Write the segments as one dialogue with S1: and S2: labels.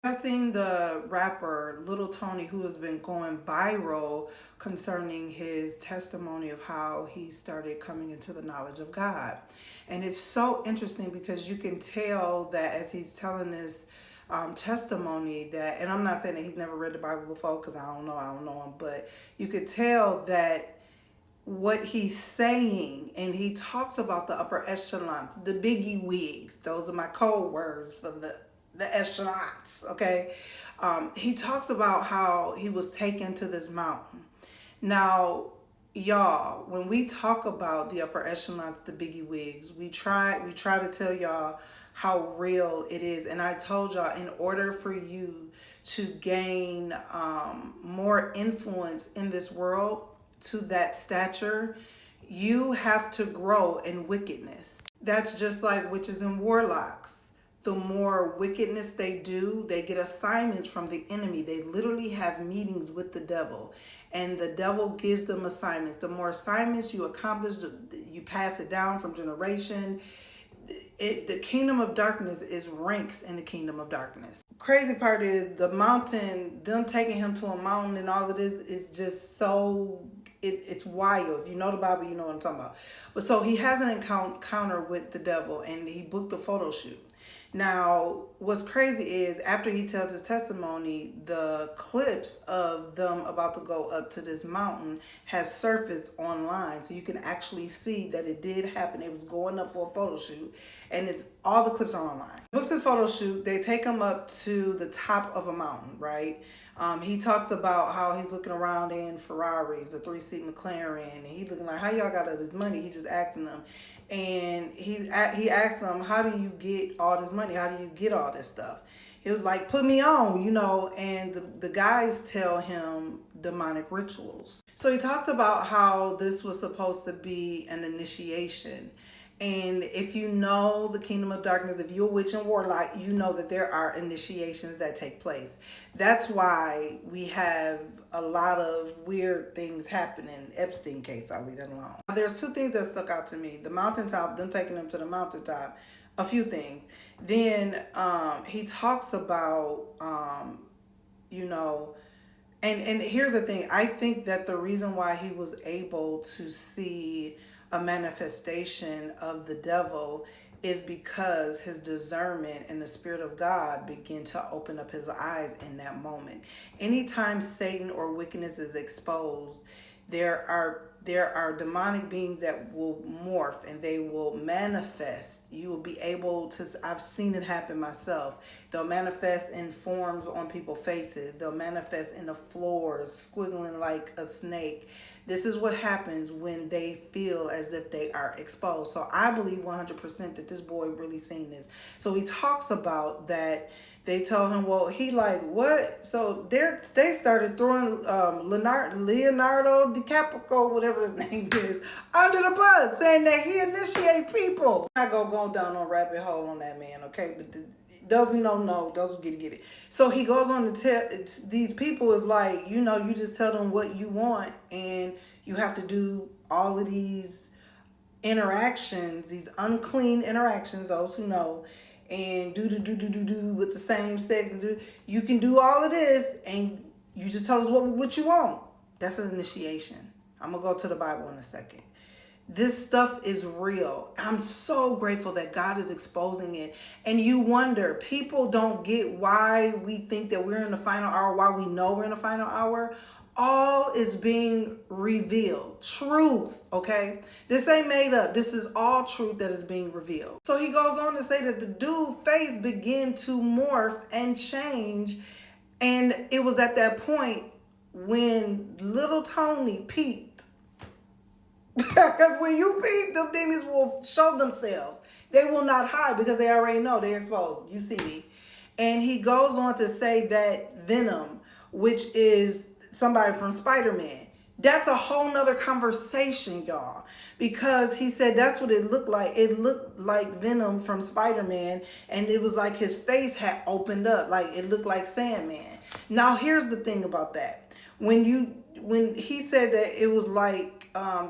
S1: I've seen the rapper Lil TONY, who has been going viral concerning his testimony of how he started coming into the knowledge of God. And it's so interesting because you can tell that as he's telling this testimony that, and I'm not saying that he's never read the Bible before because I don't know him, but you could tell that what he's saying, and he talks about the upper echelons, the biggie wigs. Those are my code words for the echelons. Okay, he talks about how he was taken to this mountain. Now, y'all, when we talk about the upper echelons, the biggie wigs, we try to tell y'all how real it is. And I told y'all, in order for you to gain more influence in this world, to that stature, you have to grow in wickedness. That's just like witches and warlocks. The more wickedness they do, they get assignments from the enemy. They literally have meetings with the devil, and the devil gives them assignments. The more assignments you accomplish, you pass it down from generation. The kingdom of darkness is ranks in the kingdom of darkness. Crazy part is the mountain, them taking him to a mountain and all of this is just so, it's wild. If you know the Bible, you know what I'm talking about. But so he has an encounter with the devil, and he booked a photo shoot. Now, what's crazy is after he tells his testimony, the clips of them about to go up to this mountain has surfaced online. So you can actually see that it did happen. It was going up for a photo shoot, and it's all the clips are online. He books his photo shoot. They take him up to the top of a mountain, right? He talks about how he's looking around in Ferraris, a 3-seat McLaren, and he's looking like, how y'all got all this money? He's just asking them. And he asked them, how do you get all this money? How do you get all this stuff? He was like, put me on, and the guys tell him demonic rituals. So he talks about how this was supposed to be an initiation. And if you know the kingdom of darkness, if you're a witch and warlock, you know that there are initiations that take place. That's why we have a lot of weird things happening. Epstein case, I'll leave that alone. There's 2 things that stuck out to me. The mountaintop, them taking them to the mountaintop, a few things. Then he talks about, and here's the thing. I think that the reason why he was able to see a manifestation of the devil is because his discernment and the Spirit of God begin to open up his eyes in that moment. Anytime Satan or wickedness is exposed, there are demonic beings that will morph and they will manifest. You will be able to, I've seen it happen myself. They'll manifest in forms on people's faces. They'll manifest in the floors, squiggling like a snake. This is what happens when they feel as if they are exposed. So I believe 100% that this boy really seen this. So he talks about that. They told him, well, he like, what? So they started throwing Leonardo DiCaprio, whatever his name is, under the bus, saying that he initiates people. I'm not going to go down on a rabbit hole on that man, okay? But those who don't know, those who get it. So he goes on to tell these people is like, you just tell them what you want, and you have to do all of these interactions, these unclean interactions, those who know, and do with the same sex, and you can do all of this, and you just tell us what you want. That's an initiation. I'm gonna go to the Bible in a second. This stuff is real. I'm so grateful that God is exposing it. And you wonder, people don't get why we think that we're in the final hour, why we know we're in the final hour. All is being revealed. Truth, okay? This ain't made up. This is all truth that is being revealed. So he goes on to say that the dude's face began to morph and change. And it was at that point when Lil TONY peeped. Because when you peep, them demons will show themselves. They will not hide because they already know they're exposed. You see me. And he goes on to say that Venom, which is somebody from Spider-Man, that's a whole nother conversation, y'all. Because he said that's what it looked like. It looked like Venom from Spider-Man, and it was like his face had opened up. Like it looked like Sandman. Now, here's the thing about that. When he said that it was like,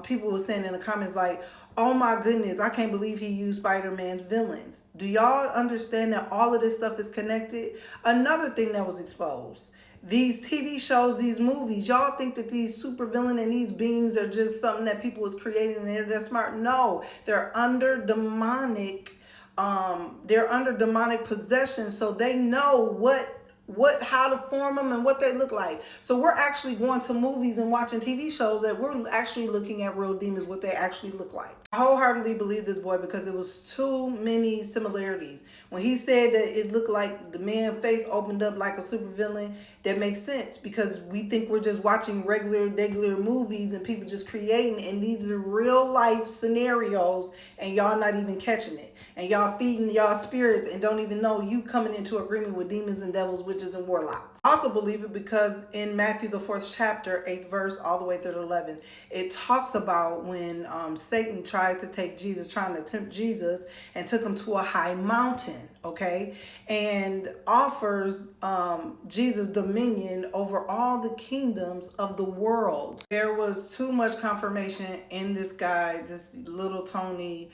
S1: people were saying in the comments like, Oh my goodness, I can't believe he used Spider-Man's villains. Do y'all understand that all of this stuff is connected? Another thing that was exposed. These TV shows, these movies, y'all think that these supervillain and these beings are just something that people was creating and they're that smart. No, they're under demonic possession, so they know how to form them and what they look like. So we're actually going to movies and watching TV shows that we're actually looking at real demons, what they actually look like. I wholeheartedly believe this boy because it was too many similarities. When he said that it looked like the man's face opened up like a supervillain, that makes sense because we think we're just watching regular movies and people just creating, and these are real life scenarios and y'all not even catching it. And y'all feeding y'all spirits and don't even know you coming into agreement with demons and devils, witches and warlocks. I also believe it because in Matthew, the 4th chapter, 8th verse, all the way through the 11th, it talks about when Satan tries to take Jesus, trying to tempt Jesus, and took him to a high mountain, okay, and offers Jesus dominion over all the kingdoms of the world. There was too much confirmation in this guy, this Lil TONY.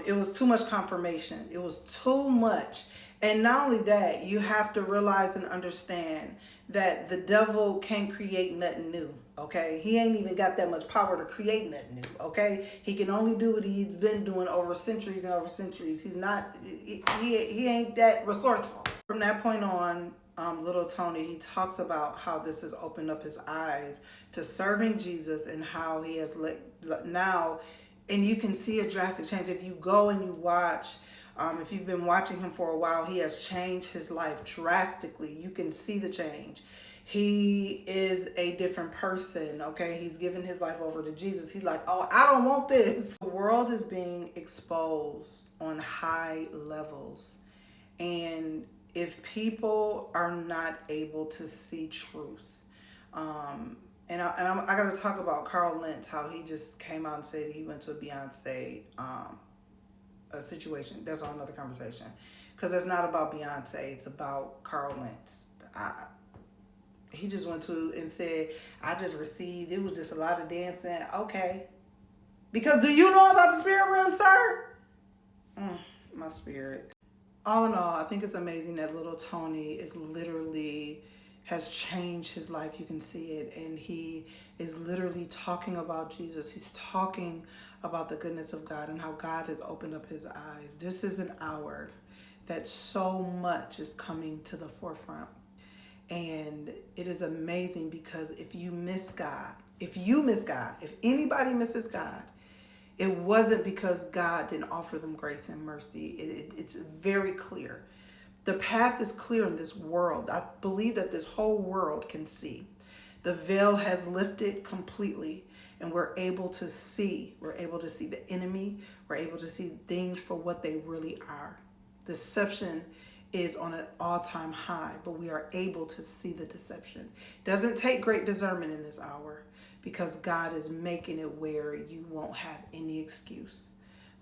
S1: It was too much confirmation. It was too much. And not only that, you have to realize and understand that the devil can't create nothing new, okay? He ain't even got that much power to create nothing new, okay? He can only do what he's been doing over centuries and over centuries. He's not, he ain't that resourceful. From that point on, Lil TONY, he talks about how this has opened up his eyes to serving Jesus and how he has now. And you can see a drastic change. If you go and you watch, if you've been watching him for a while, he has changed his life drastically. You can see the change. He is a different person, okay? He's given his life over to Jesus. He's like, oh, I don't want this. The world is being exposed on high levels. And if people are not able to see truth, and I got to talk about Carl Lentz, how he just came out and said he went to a Beyonce a situation. That's on another conversation. Because it's not about Beyonce. It's about Carl Lentz. He just went to and said, I just received, it was just a lot of dancing. Okay. Because do you know about the spirit realm, sir? My spirit. All in all, I think it's amazing that Lil TONY is literally has changed his life. You can see it. And he is literally talking about Jesus. He's talking about the goodness of God and how God has opened up his eyes. This is an hour that so much is coming to the forefront. And it is amazing because if you miss God, if anybody misses God, it wasn't because God didn't offer them grace and mercy. It's very clear. The path is clear in this world. I believe that this whole world can see. The veil has lifted completely, and we're able to see. We're able to see the enemy. We're able to see things for what they really are. Deception is on an all-time high, but we are able to see the deception. Doesn't take great discernment in this hour because God is making it where you won't have any excuse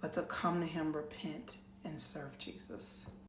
S1: but to come to him, repent, and serve Jesus.